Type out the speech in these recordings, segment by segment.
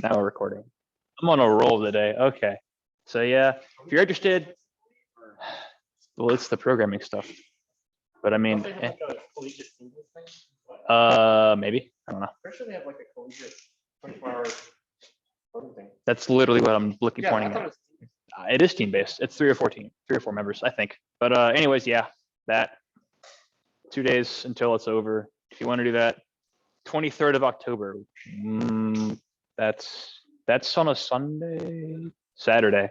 Now we're recording. I'm on a roll today. Okay. So yeah, if you're interested, well, it's the programming stuff. But I mean, maybe. I don't know. They have like a collegiate 24-hour thing. That's literally what I'm pointing at. It is team-based. It's 3 or 4 members, I think. But anyways, yeah, that 2 days until it's over. If you want to do that, 23rd of October. That's on a Sunday, Saturday.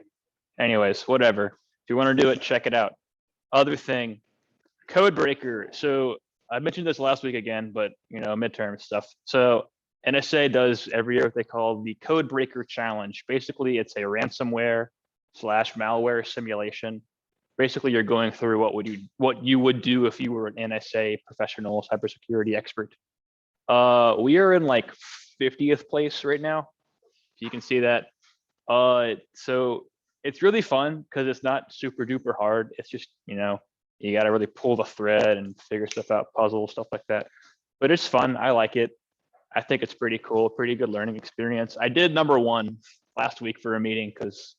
Anyways, whatever. If you want to do it, check it out. Other thing, Codebreaker. So I mentioned this last week again, but midterm stuff. So NSA does every year what they call the Codebreaker Challenge. Basically, it's a ransomware / malware simulation. Basically, you're going through what you would do if you were an NSA professional cybersecurity expert. We are in like 50th place right now. If you can see that. So it's really fun because it's not super duper hard. It's just, you got to really pull the thread and figure stuff out, puzzles, stuff like that. But it's fun. I like it. I think it's pretty cool, pretty good learning experience. I did number 1 last week for a meeting because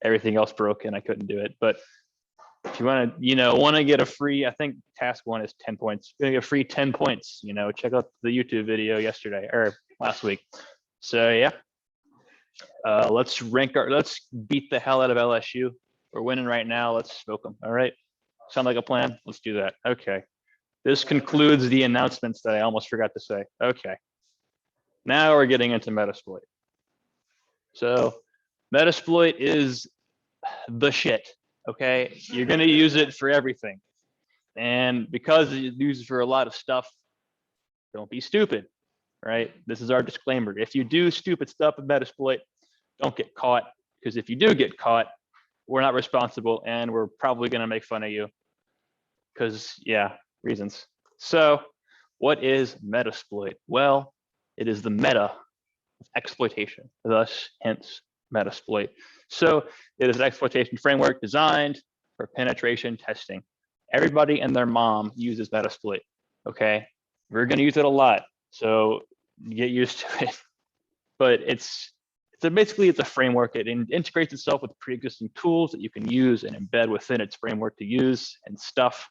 everything else broke and I couldn't do it. But if you want to, get a free, I think task 1 is 10 points. You're gonna get free 10 points. Check out the YouTube video yesterday or last week. So yeah, let's beat the hell out of LSU. We're winning right now. Let's smoke them. All right. Sound like a plan? Let's do that. Okay. This concludes the announcements that I almost forgot to say. Okay. Now we're getting into Metasploit. So Metasploit is the shit. Okay. You're going to use it for everything. And because it's used for a lot of stuff, don't be stupid, right? This is our disclaimer. If you do stupid stuff with Metasploit, don't get caught. Because if you do get caught, we're not responsible and we're probably going to make fun of you. Because, yeah, reasons. So what is Metasploit? Well, it is the meta of exploitation, thus, hence, Metasploit. So it is an exploitation framework designed for penetration testing. Everybody and their mom uses Metasploit, okay? We're going to use it a lot, so get used to it. But it's basically a framework. It integrates itself with pre-existing tools that you can use and embed within its framework to use and stuff.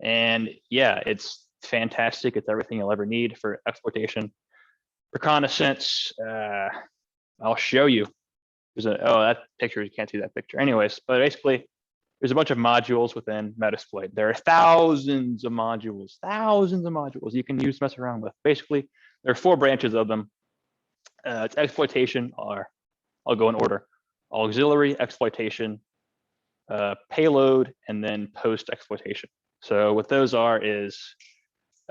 And yeah, it's fantastic. It's everything you'll ever need for exploitation. Reconnaissance, I'll show you. That picture, you can't see that picture. Anyways, but basically, there's a bunch of modules within Metasploit. There are thousands of modules you can use to mess around with. Basically, there are 4 branches of them. It's exploitation, or I'll go in order. Auxiliary exploitation, payload, and then post-exploitation. So what those are is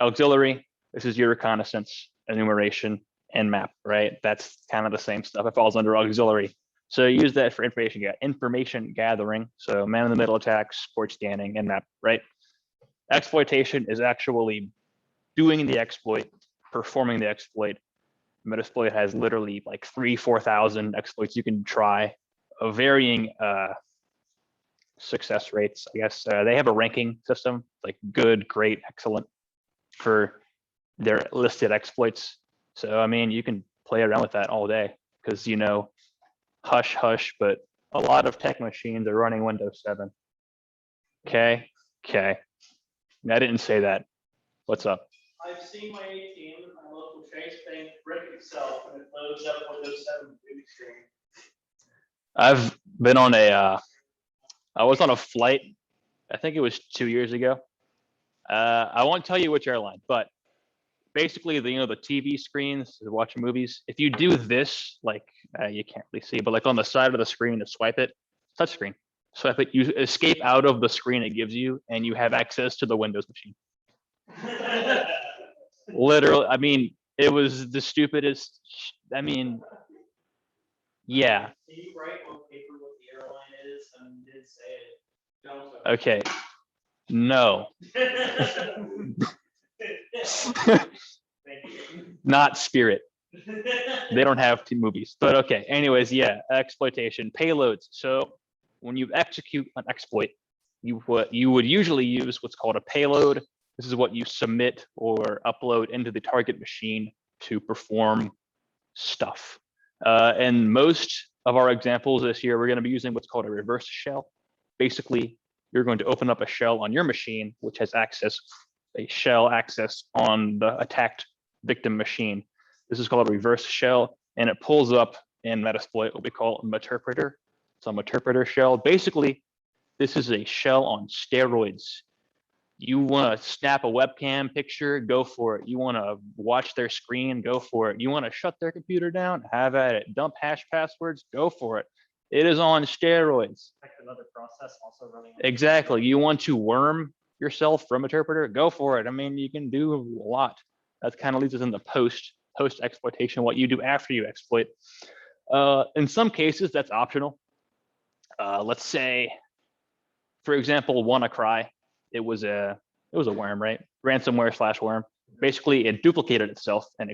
auxiliary. This is your reconnaissance, enumeration, and map, right? That's kind of the same stuff. It falls under auxiliary. So you use that for information gathering. So man-in-the-middle attacks, port scanning, and map, right? Exploitation is actually doing the exploit, performing the exploit. Metasploit has literally like 3,000-4,000 exploits you can try, of varying success rates. I guess they have a ranking system, like good, great, excellent, for their listed exploits. So I mean, you can play around with that all day because hush hush, but a lot of tech machines are running Windows 7. Okay. I didn't say that. What's up? I've seen my ATM at my local Chase Bank brick itself, and it loads up Windows 7 movie screen. I've been on I was on a flight, I think it was 2 years ago. I won't tell you which airline, but basically the TV screens to watch movies. If you do this, like you can't really see, but like on the side of the screen to swipe it, touch screen, swipe it, you escape out of the screen it gives you, and you have access to the Windows machine. Literally, I mean, it was the stupidest. I mean, yeah. Can you write on paper what the airline is? I did say it. Don't. Okay. No. Not Spirit. They don't have movies, but okay. Anyways, yeah, exploitation, payloads. So when you execute an exploit, you would usually use what's called a payload. This is what you submit or upload into the target machine to perform stuff. And most of our examples this year, we're going to be using what's called a reverse shell. Basically, you're going to open up a shell on your machine, which has a shell access on the attacked victim machine. This is called a reverse shell, and it pulls up in Metasploit what we call a Meterpreter. It's a Meterpreter shell. Basically, this is a shell on steroids. You want to snap a webcam picture, go for it. You want to watch their screen, go for it. You want to shut their computer down, have at it. Dump hash passwords, go for it. It is on steroids. Another process also running. Exactly. You want to worm yourself from Interpreter, go for it. I mean, you can do a lot. That kind of leads us into post exploitation, what you do after you exploit. In some cases, that's optional. Let's say, for example, WannaCry. It was a worm, right? Ransomware / worm. Basically, it duplicated itself and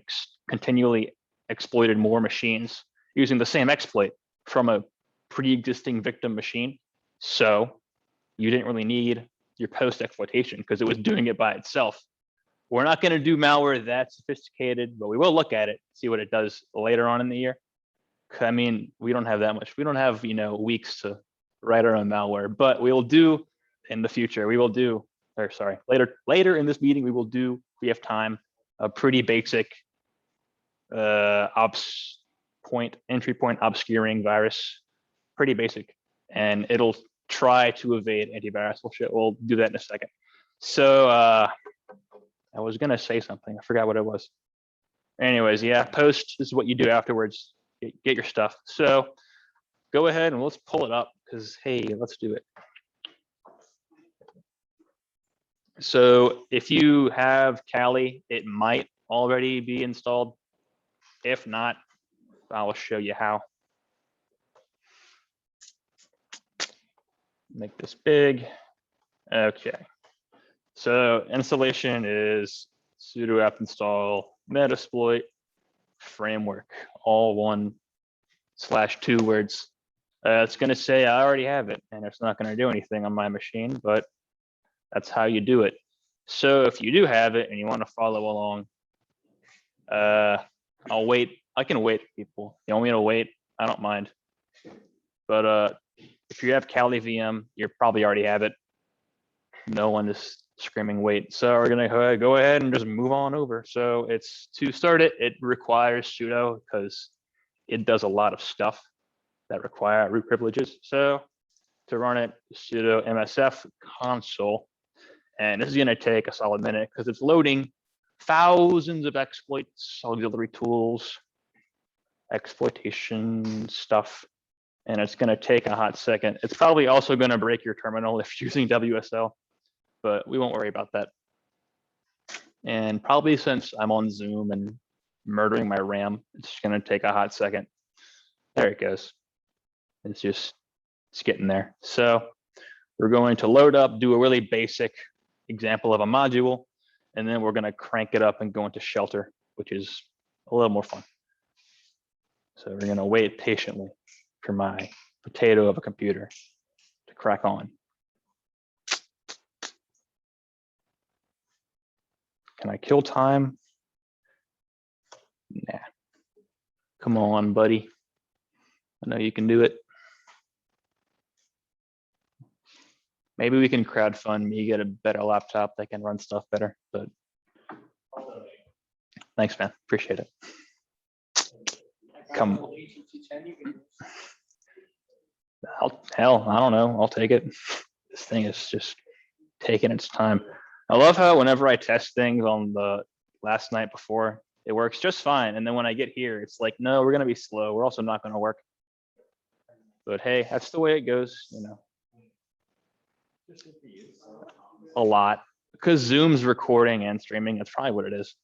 continually exploited more machines using the same exploit from a pre-existing victim machine. So you didn't really need your post exploitation because it was doing it by itself. We're not going to do malware that sophisticated, but we will look at it, see what it does later on in the year. I mean, we don't have that much. We don't have, weeks to write our own malware, but we will do in the future. We will do, or sorry, later in this meeting, we have time, a pretty basic entry point obscuring virus, pretty basic, and it'll try to evade antivirus bullshit. We'll do that in a second. So I was gonna say something. I forgot what it was. Anyways, yeah, post is what you do afterwards. Get your stuff. So go ahead and let's pull it up because hey, let's do it. So if you have Kali, it might already be installed. If not, I'll show you how. Make this big. Okay. So installation is sudo apt install Metasploit framework, all 1/2 words. It's going to say I already have it, and it's not going to do anything on my machine, but that's how you do it. So if you do have it and you want to follow along, I'll wait. I can wait, people. You want me to wait? I don't mind. But if you have Kali VM, you probably already have it. No one is screaming wait. So we're gonna go ahead and just move on over. So it's to start it, it requires sudo because it does a lot of stuff that require root privileges. So to run it, sudo msf console. And this is gonna take a solid minute because it's loading thousands of exploits, auxiliary tools, exploitation stuff. And it's gonna take a hot second. It's probably also gonna break your terminal if you're using WSL, but we won't worry about that. And probably since I'm on Zoom and murdering my RAM, it's gonna take a hot second. There it goes. It's getting there. So we're going to load up, do a really basic example of a module, and then we're gonna crank it up and go into Shellter, which is a little more fun. So we're gonna wait patiently for my potato of a computer to crack on. Can I kill time? Nah. Come on, buddy. I know you can do it. Maybe we can crowdfund me, get a better laptop that can run stuff better, but thanks, man. Appreciate it. Come. Hell, I don't know. I'll take it. This thing is just taking its time. I love how whenever I test things on the last night before, it works just fine. And then when I get here, it's like, no, we're going to be slow. We're also not going to work. But hey, that's the way it goes, A lot. Because Zoom's recording and streaming, that's probably what it is.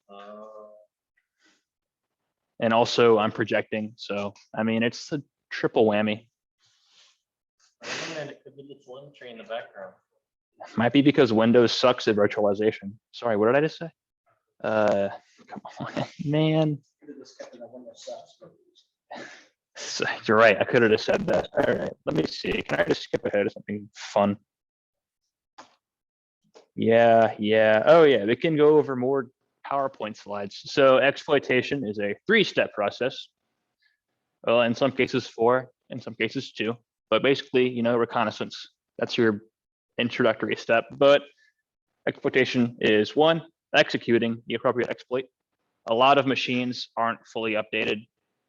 And also I'm projecting. So, I mean, it's a triple whammy. It could be the telemetry in the background. Might be because Windows sucks at virtualization. Sorry, what did I just say? Come on, man. So, you're right. I could have just said that. All right, let me see. Can I just skip ahead to something fun? Yeah. Oh, yeah. We can go over more PowerPoint slides. So exploitation is a 3-step process. Well, in some cases 4, in some cases 2, but basically, you know, reconnaissance. That's your introductory step. But exploitation is 1, executing the appropriate exploit. A lot of machines aren't fully updated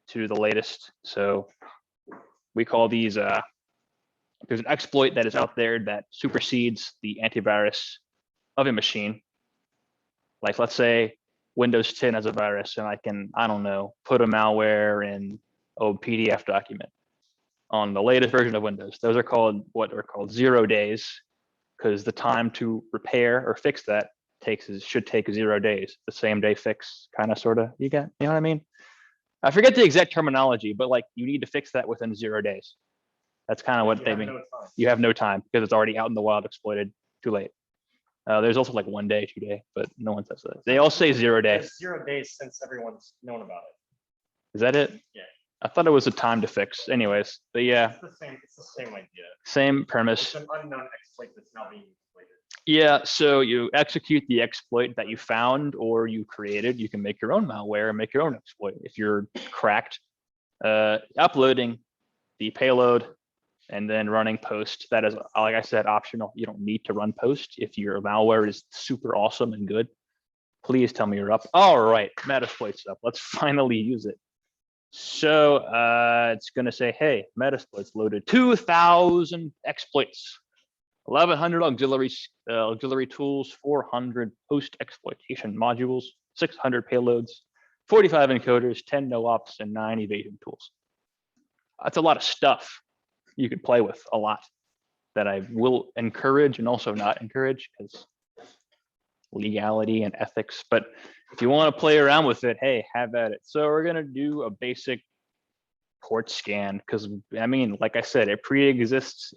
to the latest, so we call these, there's an exploit that is out there that supersedes the antivirus of a machine. Like, let's say Windows 10 has a virus, and I can, I don't know, put a malware in a PDF document on the latest version of Windows. Those are called what are called 0 days, because the time to repair or fix that should take 0 days. The same day fix, kind of, sort of. You know what I mean? I forget the exact terminology, but like you need to fix that within 0 days. That's kind of what they mean. You have no time because it's already out in the wild, exploited, too late. There's also like 1 day, 2 day, but no one says that. They all say 0 day. There's 0 days since everyone's known about it. Is that it? Yeah. I thought it was a time to fix. Anyways, but yeah, It's the same idea. same premise. It's an unknown exploit that's now being exploited. Yeah, so you execute the exploit that you found or you created. You can make your own malware and make your own exploit if you're cracked. Uploading the payload and then running post. That is, like I said, optional. You don't need to run post if your malware is super awesome and good. Please tell me you're up. All right, Metasploit's up. Let's finally use it. So it's going to say, hey, Metasploit's loaded 2,000 exploits, 1,100 auxiliary tools, 400 post exploitation modules, 600 payloads, 45 encoders, 10 no-ops, and 9 evasion tools. That's a lot of stuff you could play with, a lot that I will encourage and also not encourage because legality and ethics. But if you want to play around with it, hey, have at it. So we're going to do a basic port scan because, I mean, like I said, it pre-exists.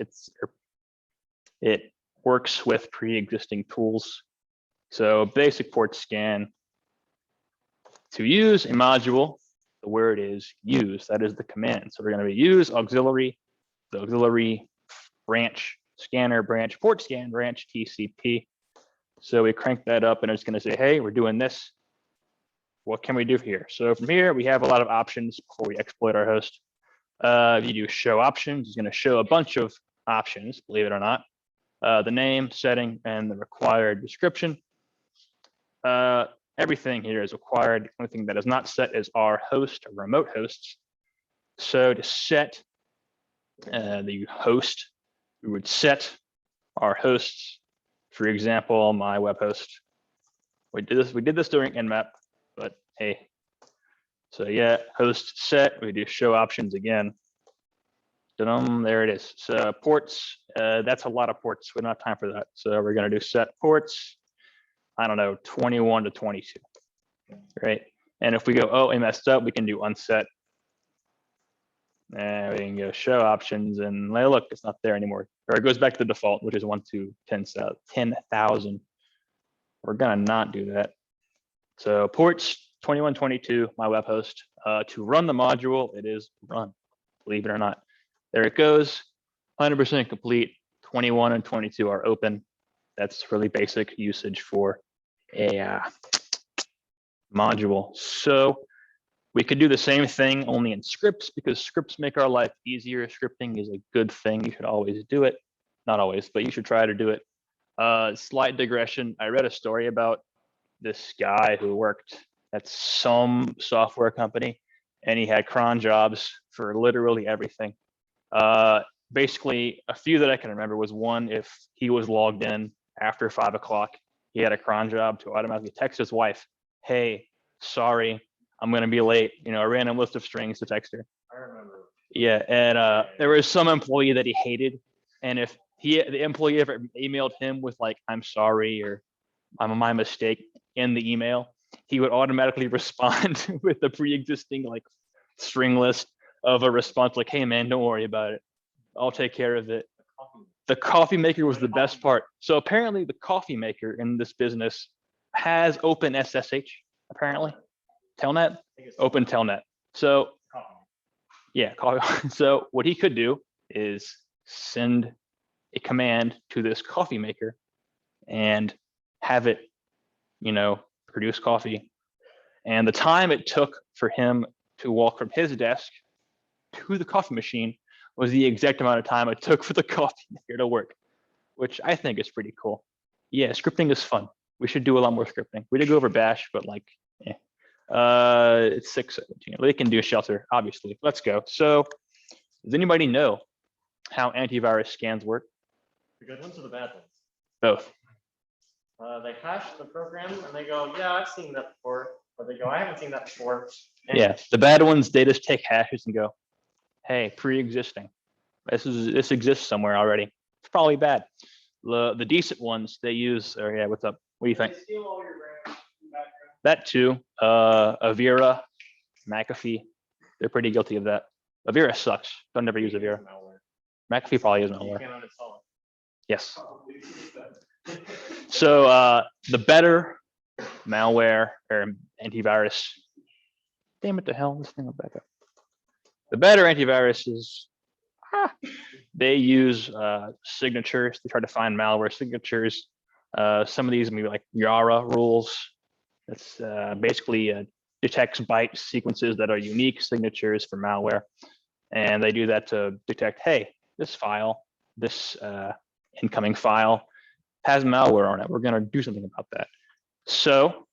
It works with pre-existing tools. So basic port scan. To use a module, the word is use. That is the command. So we're going to be use auxiliary, the auxiliary branch, scanner branch, port scan branch, TCP. So we crank that up and it's going to say, hey, we're doing this. What can we do here? So from here, we have a lot of options before we exploit our host. If you do show options, it's going to show a bunch of options, believe it or not. The name, setting, and the required description. Everything here is required. The only thing that is not set is our host or remote hosts. So to set the host, we would set our hosts. For example, my web host. We did this during Nmap, but hey. So yeah, host set. We do show options again. There it is. So ports. That's a lot of ports. We don't have time for that. So we're gonna do set ports. I don't know, 21 to 22, right? And if we go, oh, it messed up, we can do unset. And we can go show options and look, it's not there anymore. Or it goes back to the default, which is 1 to 10,000. We're gonna not do that. So ports 21, 22, my web host. To run the module, it is run, believe it or not. There it goes, 100% complete. 21 and 22 are open. That's really basic usage for a module. So we could do the same thing only in scripts because scripts make our life easier. Scripting is a good thing. You should always do it. Not always, but you should try to do it. Slight digression. I read a story about this guy who worked at some software company and he had cron jobs for literally everything. Basically, a few that I can remember was one, if he was logged in after 5 o'clock, he had a cron job to automatically text his wife, hey, sorry, I'm going to be late, you know, a random list of strings to text her. I remember. Yeah, and there was some employee that he hated, and if the employee ever emailed him with like, I'm sorry, or I'm my mistake in the email, he would automatically respond with a pre-existing like string list of a response like, hey man, don't worry about it. I'll take care of it. The coffee maker was the best part. So apparently the coffee maker in this business has open SSH, apparently. Telnet, open Telnet. So yeah, so what he could do is send a command to this coffee maker and have it, you know, produce coffee. And the time it took for him to walk from his desk to the coffee machine was the exact amount of time it took for the coffee maker to work, which I think is pretty cool. Yeah, scripting is fun. We should do a lot more scripting. We did go over Bash, but like, it's 6:17. We can do Shellter, obviously. Let's go. So, does anybody know how antivirus scans work? The good ones or the bad ones? Both. They hash the program and they go, yeah, I've seen that before. Or they go, I haven't seen that before. And Yeah, the bad ones, they just take hashes and go, hey, pre-existing. This exists somewhere already. It's probably bad. The decent ones they use, or yeah, what's up? What do you think? They steal all your RAM in the background. That too. Avira, McAfee, they're pretty guilty of that. Avira sucks. Don't never use Avira. malware. McAfee probably is You malware. can't uninstall it. Yes. Probably. So the better malware or antivirus. Damn it to hell! This thing will back up. The better antivirus is they use signatures to try to find malware signatures. Some of these maybe like Yara rules. That's basically detects byte sequences that are unique signatures for malware, and they do that to detect, hey, this file, this incoming file has malware on it. We're going to do something about that. So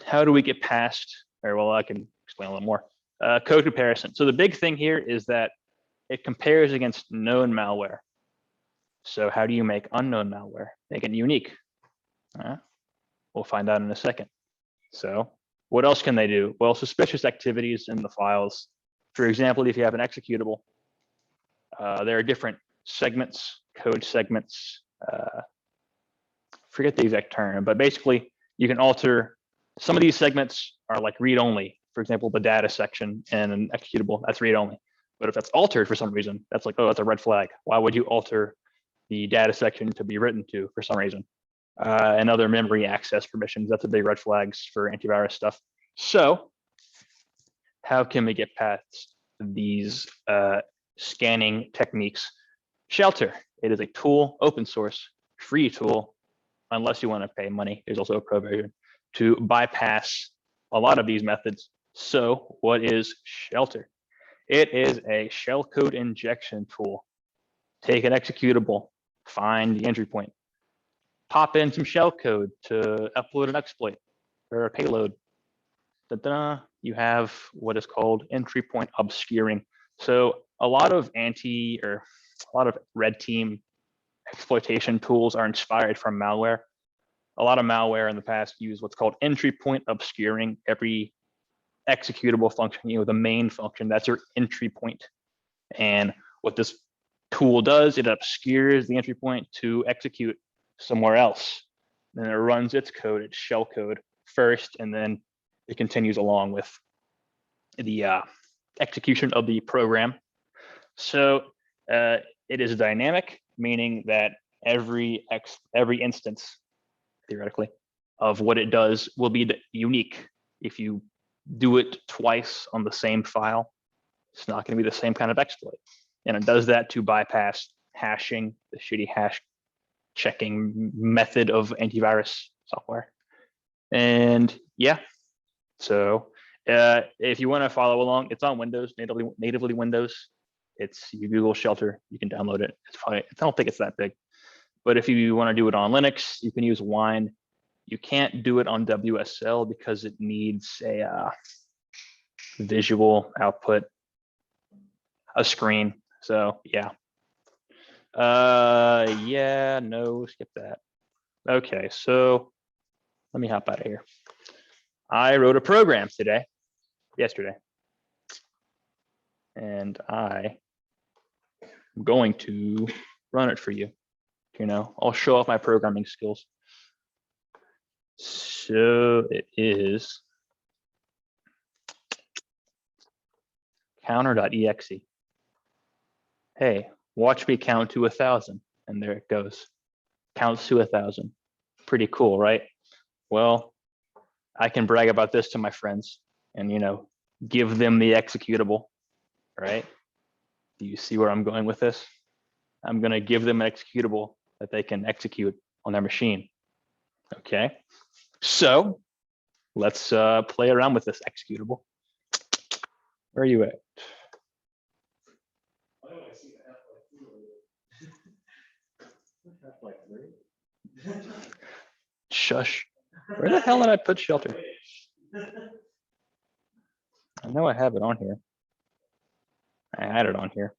how do we get past, or well, I can explain a little more. Code comparison. So the big thing here is that it compares against known malware. So how do you make unknown malware? Make it unique. We'll find out in a second. So what else can they do? Well, suspicious activities in the files. For example, if you have an executable, there are different segments, code segments. Forget the exact term, but basically you can alter. Some of these segments are like read-only. For example, the data section in an executable, that's read-only. But if that's altered for some reason, that's like, oh, that's a red flag. Why would you alter the data section to be written to for some reason? And other memory access permissions, that's a big red flags for antivirus stuff. So how can we get past these scanning techniques? Shellter, it is a tool, open source, free tool, unless you want to pay money. There's also a pro version to bypass a lot of these methods. So what is Shellter? It is a shellcode injection tool. Take an executable, find the entry point, pop in some shellcode to upload an exploit or a payload. Da-da, you have what is called entry point obscuring. So a lot of red team exploitation tools are inspired from malware. A lot of malware in the past used what's called entry point obscuring. Every executable function, the main function, that's your entry point. And what this tool does, it obscures the entry point to execute somewhere else. Then it runs its code, its shell code first, and then it continues along with the execution of the program. So it is dynamic, meaning that every instance, theoretically, of what it does will be unique. If you do it twice on the same file, it's not going to be the same kind of exploit. And it does that to bypass hashing, the shitty hash checking method of antivirus software. And yeah, so if you want to follow along, it's on Windows, natively Windows. You Google Shellter, you can download it. It's fine. I don't think it's that big. But if you want to do it on Linux, you can use Wine. You can't do it on WSL because it needs a visual output, a screen. So yeah. Yeah, no, skip that. Okay, so let me hop out of here. I wrote a program yesterday, and I am going to run it for you. I'll show off my programming skills. So it is counter.exe. Hey, watch me count to 1,000, and there it goes. Counts to 1,000. Pretty cool, right? Well, I can brag about this to my friends and, give them the executable, right? Do you see where I'm going with this? I'm going to give them an executable that they can execute on their machine. Okay, so let's play around with this executable. Where are you at? Like 3. Shush. Where the hell did I put Shellter? I know I have it on here. I had it on here.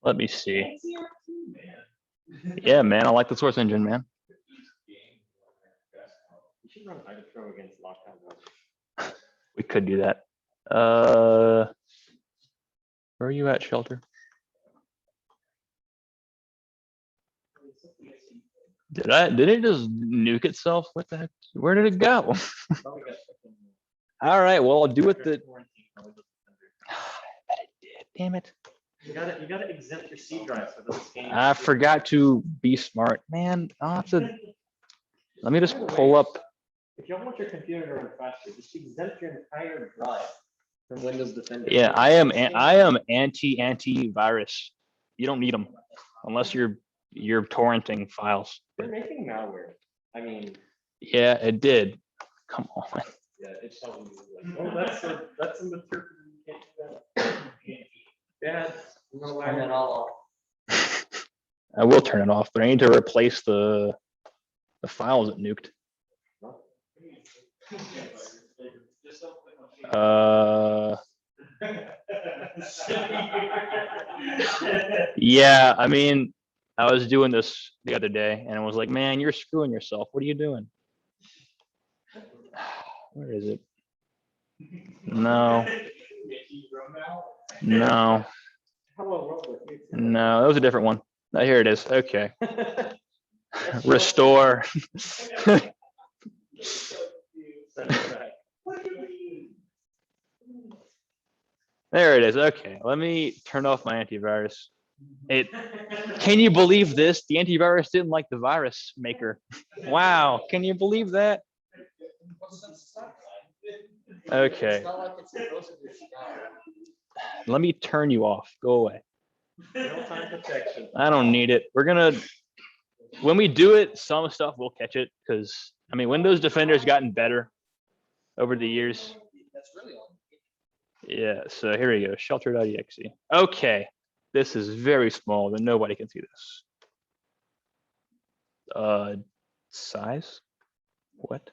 Let me see. Yeah, man, I like the source engine, man. You should run Idaho against lockdown. We could do that. Where are you at, Shellter? Did it just nuke itself? What the heck? Where did it go? All right, well, I'll do it the. I bet it did. Damn it. You gotta exempt your C drive so this game. I forgot to be smart, man. I'll have to. Let me just pull up. If you want your computer to run faster, just exempt your entire drive from Windows Defender. Yeah, I am anti-virus. You don't need them unless you're torrenting files. They're making malware. I mean. Yeah, it did. Come on. Yeah, it's telling you. Oh, that's a interpreter. You can't do that. Yeah, no turn it all off. I will turn it off, but I need to replace the files it nuked. Yeah, I mean, I was doing this the other day and it was like, man, you're screwing yourself. What are you doing? Where is it? No. No. No, that was a different one. Oh, here it is. Okay. Restore. There it is. Okay, let me turn off my antivirus. Can you believe this? The antivirus didn't like the virus maker. Wow, can you believe that? Okay. Let me turn you off. Go away. I don't need it. When we do it, some stuff we'll catch it because I mean, Windows Defender's gotten better over the years. Yeah, so here we go, shelter.exe. Okay, this is very small, then nobody can see this. Size? What?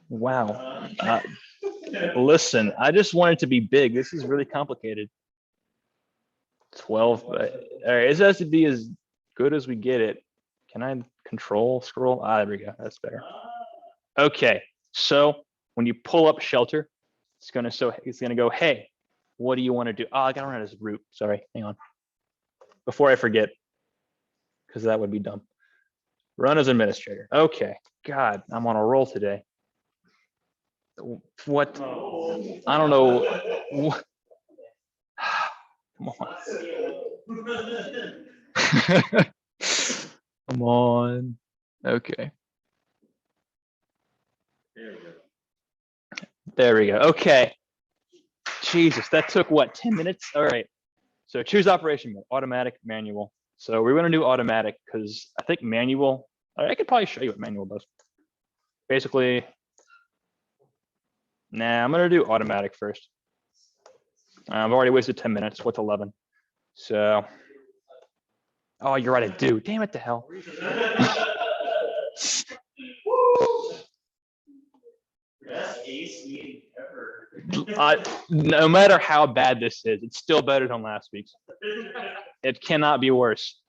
Wow. Listen, I just want it to be big. This is really complicated. 12, but all right, this has to be as good as we get it. Can I control scroll? Ah, there we go. That's better. Okay, so when you pull up Shellter, it's gonna go, hey, what do you want to do? Oh, I gotta run it as root. Sorry, hang on. Before I forget, because that would be dumb. Run as administrator. Okay, God, I'm on a roll today. What? I don't know. What? Come on. Come on. Okay. There we go. Okay. Jesus, that took what, 10 minutes? All right. So choose operation mode, automatic, manual. So we're going to do automatic because I think manual, I could probably show you what manual does. Basically, nah, I'm going to do automatic first. I've already wasted 10 minutes with 11. So, oh, you're right, I do. Damn it, the hell. No matter how bad this is, it's still better than last week's. It cannot be worse.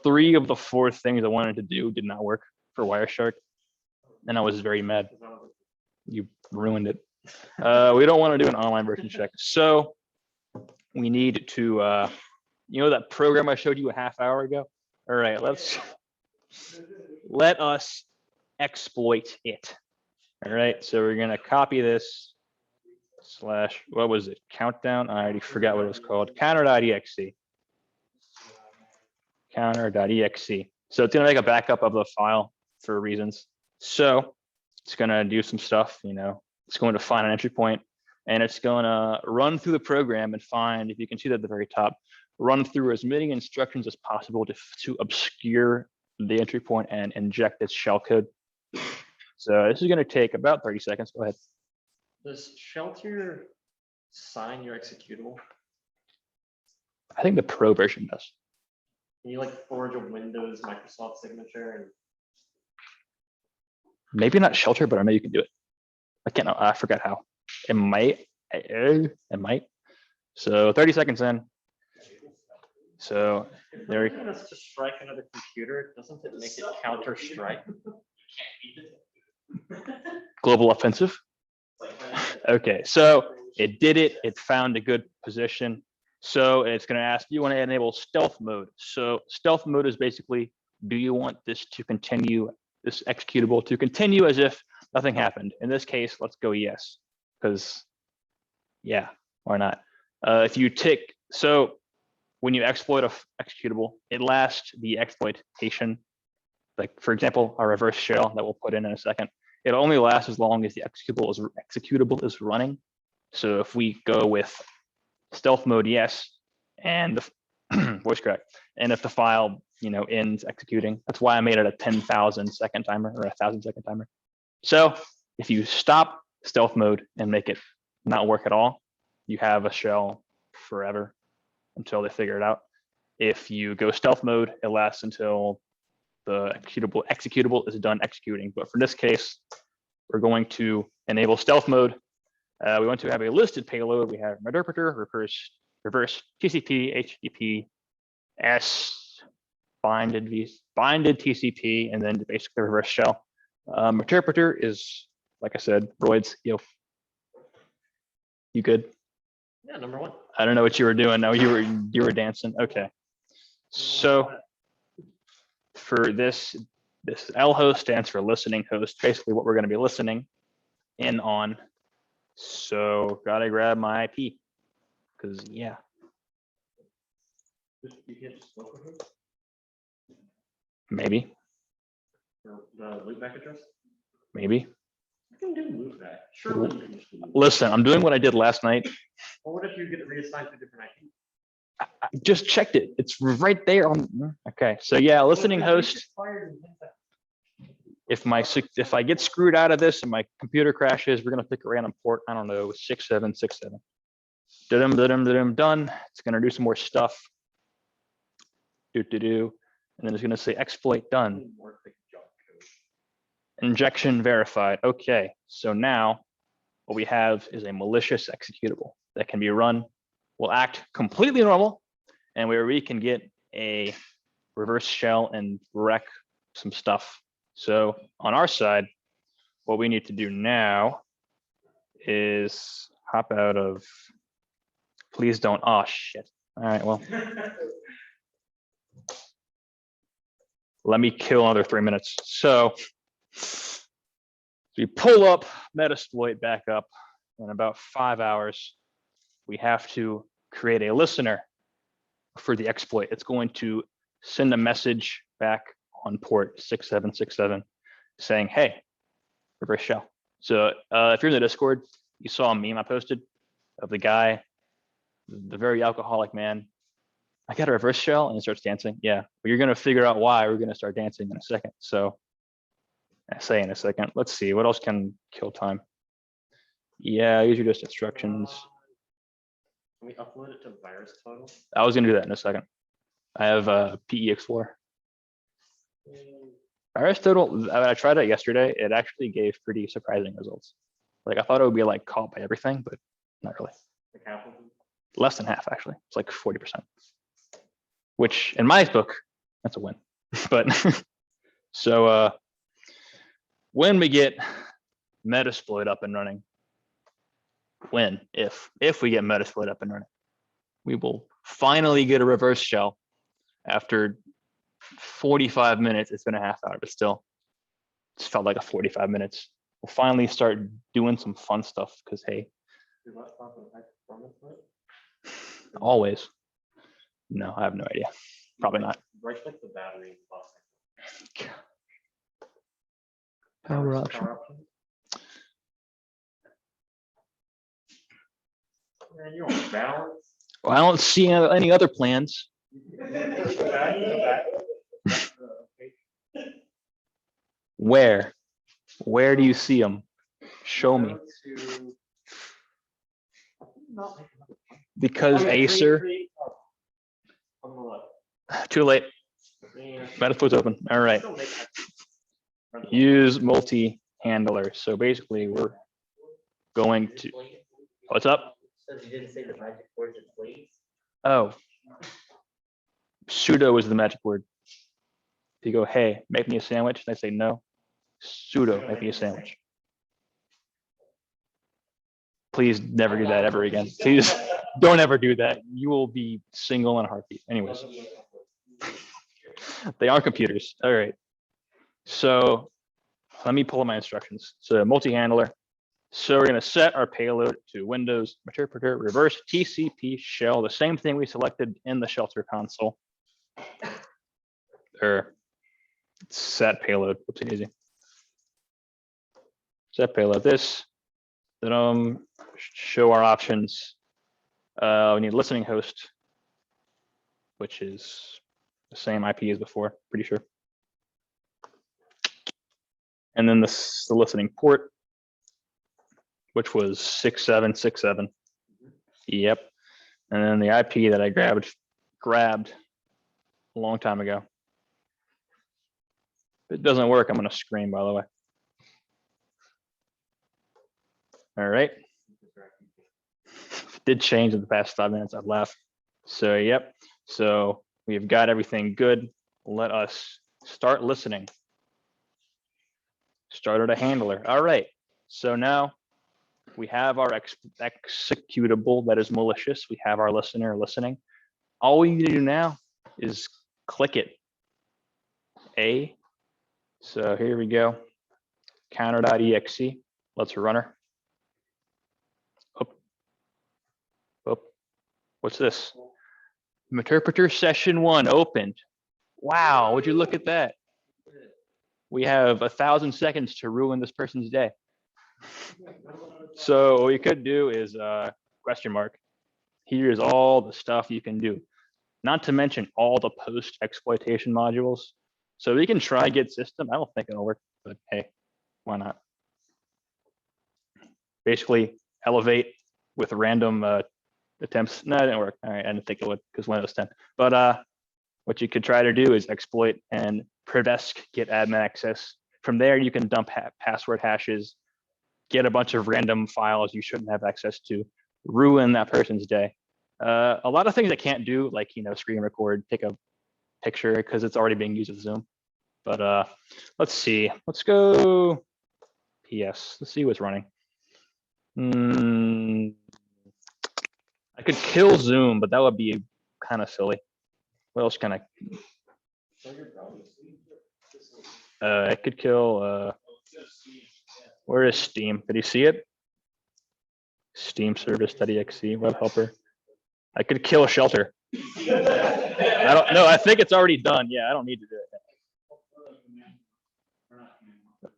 3 of the 4 things I wanted to do did not work for Wireshark, and I was very mad. You ruined it. We don't want to do an online version check, so we need to, you know, that program I showed you a half hour ago. All right, let us exploit it. All right, so we're gonna copy this / what was it? Countdown. I already forgot what it was called. Counter.exe. Counter.exe. So it's gonna make a backup of the file for reasons. So it's gonna do some stuff. You know, it's going to find an entry point, and it's gonna run through the program and find, if you can see that at the very top, run through as many instructions as possible to obscure the entry point and inject its shellcode. So this is going to take about 30 seconds. Go ahead. Does Shellter sign your executable? I think the pro version does. Can you like forge a Windows Microsoft signature? And Maybe not Shellter, but I know you can do it. I can't know. I forgot how. It might. It might. So 30 seconds in. So there. if us to strike another computer, doesn't it make it counter strike? Global offensive. Okay, so it did it. It found a good position. So it's going to ask, do you want to enable stealth mode? So stealth mode is basically, do you want this to continue, this executable to continue as if nothing happened? In this case, let's go yes, because yeah, why not? If you tick, so when you exploit a executable, it lasts the exploitation. Like for example, a reverse shell that we'll put in a second. It only lasts as long as the executable is running. So if we go with stealth mode, yes, and the voice crack, and if the file ends executing, that's why I made it a 10,000 second timer or 1,000 second timer. So if you stop stealth mode and make it not work at all, you have a shell forever until they figure it out. If you go stealth mode, it lasts until the executable is done executing. But for this case, we're going to enable stealth mode. We want to have a listed payload. We have interpreter, reverse TCP, HTTP, S, binded TCP, and then basically reverse shell. Interpreter is, like I said, roids. You good? Yeah, number one. I don't know what you were doing. No, you were dancing. Okay. So for this L host stands for listening host, basically what we're going to be listening in on. So gotta grab my IP because yeah. You can't just look at it? Maybe. The loopback address? Maybe. You can do loopback. Surely you can just do loopback. Listen, I'm doing what I did last night. Well, what if you get reassigned to a different IP? I just checked it. It's right there on. Okay, so yeah, listening host. If I get screwed out of this and my computer crashes, we're gonna pick a random port. I don't know, 6767. Done. It's gonna do some more stuff. And then it's gonna say exploit done. Injection verified. Okay, so now what we have is a malicious executable that can be run, will act completely normal, and where we can get a reverse shell and wreck some stuff. So on our side, what we need to do now is hop out of, please don't, oh shit. All right, well, let me kill another 3 minutes. So we pull up Metasploit back up in about 5 hours. We have to create a listener for the exploit. It's going to send a message back on port 6767 saying, hey, reverse shell. So if you're in the Discord, you saw a meme I posted of the guy, the very alcoholic man. I got a reverse shell and he starts dancing. Yeah, but you're gonna figure out why we're gonna start dancing in a second. So I say in a second, let's see, what else can kill time? Yeah, these are just instructions. Can we upload it to Virus Total? I was gonna do that in a second. I have a PE Explorer. Aristotle, I tried it yesterday. It actually gave pretty surprising results. Like I thought it would be like caught by everything, but not really. Like half of them? Less than half actually. It's like 40%. Which in my book, that's a win. But so when we get Metasploit up and running, if we get Metasploit up and running, we will finally get a reverse shell after 45 minutes. It's been a half hour, but still, it's felt like a 45 minutes. We'll finally start doing some fun stuff because hey, always. No, I have no idea. Probably not. Right click the battery. Power option. Man, you want balance? Well, I don't see any other plans. Where? Where do you see them? Show me. To Because Acer, too late. Metasploit's open. All right. Use multi-handler. So basically, we're going to. What's up? You didn't say the magic words in place. Oh, pseudo is the magic word. If you go, hey, make me a sandwich, and I say no, pseudo, make me a sandwich. Please never do that ever again. Please don't ever do that. You will be single in a heartbeat. Anyways, they are computers. All right. So let me pull up my instructions. So multi-handler. So we're going to set our payload to Windows interpreter reverse TCP shell, the same thing we selected in the Shellter console. Or set payload. Whoopsie daisy. Set payload this. Then show our options. We need listening host, which is the same IP as before, pretty sure. And then the listening port, which was 6767. Yep. And then the IP that I grabbed a long time ago. If it doesn't work, I'm going to scream, by the way. All right. It did change in the past 5 minutes. I've laughed. So, yep. So we've got everything good. Let us start listening. Started a handler. All right. So now we have our executable that is malicious. We have our listener listening. All we need to do now is click it. A. So here we go. Counter.exe. Let's run her. Oh, what's this? Interpreter session 1 opened. Wow, would you look at that? We have 1,000 seconds to ruin this person's day. So what you could do is question mark. Here's all the stuff you can do. Not to mention all the post exploitation modules. So we can try get system. I don't think it'll work, but hey, why not? Basically elevate with random attempts. No, it didn't work. All right, I didn't think it would because Windows 10. But what you could try to do is exploit and prevesc get admin access. From there, you can dump password hashes, get a bunch of random files you shouldn't have access to, ruin that person's day. A lot of things I can't do, like screen record, take a picture because it's already being used with Zoom. But let's see. Let's go PS. Let's see what's running. I could kill Zoom, but that would be kind of silly. What else can I? I could kill. Where is Steam? Did you see it? Steam service.exe web helper. I could kill Shellter. I don't know. I think it's already done. Yeah, I don't need to do it.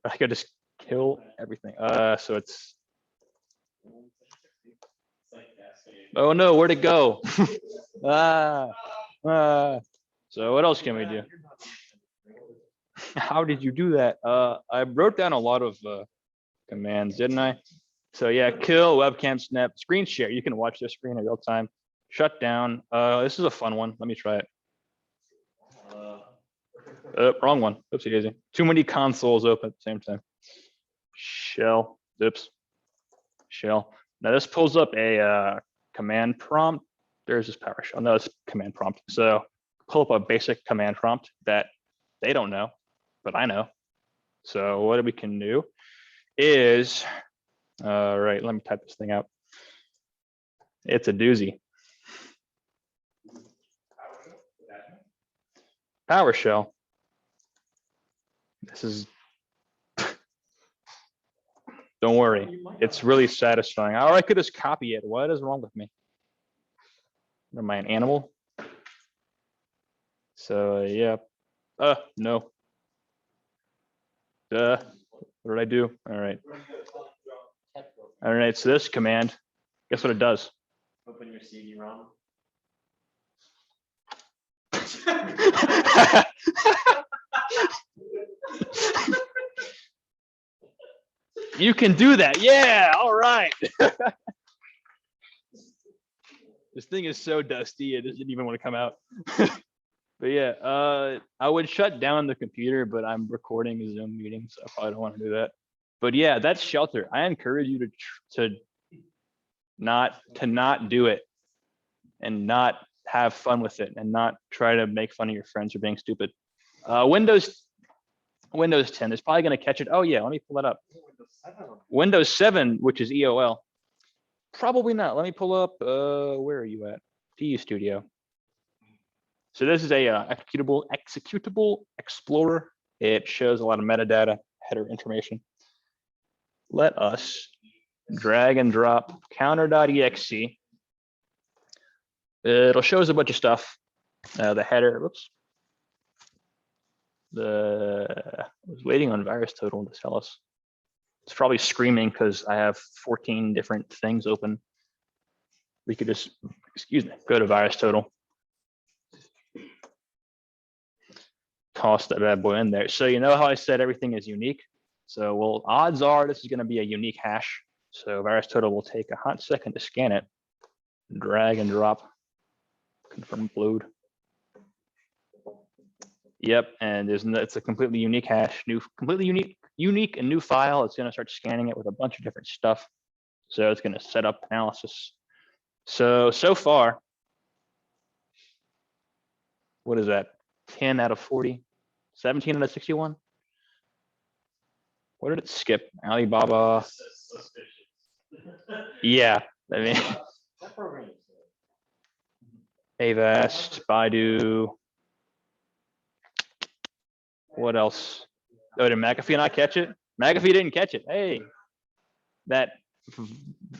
I could just kill everything. So it's. Oh no, where'd it go? So what else can we do? How did you do that? I wrote down a lot of commands, didn't I? So yeah, kill, webcam snap, screen share. You can watch their screen in real time. Shut down. This is a fun one. Let me try it. Wrong one. Oopsie daisy. Too many consoles open at the same time. Shell. Oops. Shell. Now this pulls up a command prompt. There's this PowerShell. No, it's command prompt. So pull up a basic command prompt that they don't know, but I know. So what we can do is, right, let me type this thing out. It's a doozy. PowerShell. This is, don't worry, it's really satisfying. Or I could just copy it. What is wrong with me? Am I an animal? So yeah. No. What did I do? All right. All right, so this command, guess what it does? Open your CD-ROM. You can do that. Yeah, all right. This thing is so dusty, it doesn't even want to come out. But yeah, I would shut down the computer, but I'm recording a Zoom meeting, so I probably don't want to do that. But yeah, that's Shellter. I encourage you to not do it and not have fun with it and not try to make fun of your friends for being stupid. Windows 10 is probably going to catch it. Oh yeah, let me pull that up. Windows 7, which is EOL. Probably not. Let me pull up, where are you at? PU Studio. So this is a executable explorer. It shows a lot of metadata, header information. Let us drag and drop counter.exe. It'll show us a bunch of stuff. The header, whoops. I was waiting on virus total to tell us. It's probably screaming because I have 14 different things open. We could just, excuse me, go to virus total. Toss that bad boy in there. So you know how I said everything is unique? So well, odds are this is going to be a unique hash. So virus total will take a hot second to scan it. Drag and drop. Confirm upload. Yep, and it's a completely unique hash, completely unique and new file. It's going to start scanning it with a bunch of different stuff. So it's going to set up analysis. So far, what is that? 10 out of 40, 17 out of 61. What did it skip? Alibaba. Yeah, I mean, Avast, Baidu. What else? Oh, did McAfee not catch it? McAfee didn't catch it. Hey, that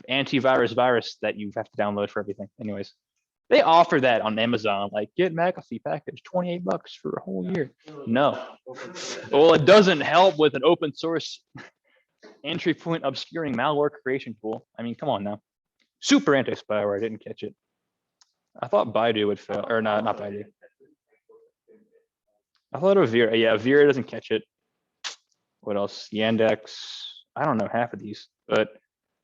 antivirus virus that you have to download for everything. Anyways, they offer that on Amazon, like get McAfee package, $28 for a whole year. No. Well, it doesn't help with an open source entry point obscuring malware creation tool. I mean, come on now. Super anti-spyware, I didn't catch it. I thought Baidu would fail, or not Baidu. I thought of Vera. Yeah, Vera doesn't catch it. What else? Yandex. I don't know half of these, but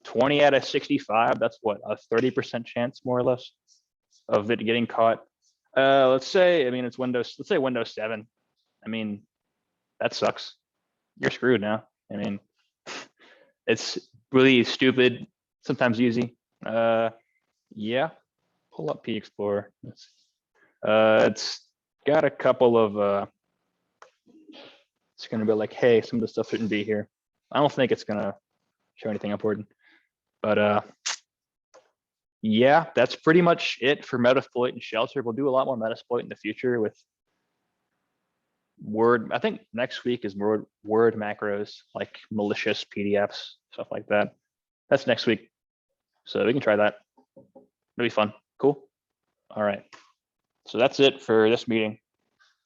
20 out of 65, that's what, a 30% chance more or less of it getting caught. Let's say, I mean, it's Windows, let's say Windows 7. I mean, that sucks. You're screwed now. I mean, it's really stupid, sometimes easy. Yeah, pull up P Explorer. It's got a couple of, it's gonna be like, hey, some of the stuff shouldn't be here. I don't think it's gonna show anything important, but yeah, that's pretty much it for Metasploit and Shellter. We'll do a lot more Metasploit in the future with Word. I think next week is Word macros, like malicious PDFs, stuff like that. That's next week. So we can try that. It'll be fun. Cool. All right. So that's it for this meeting.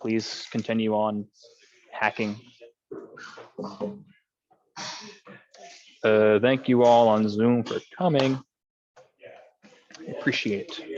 Please continue on hacking. Thank you all on Zoom for coming. Appreciate it.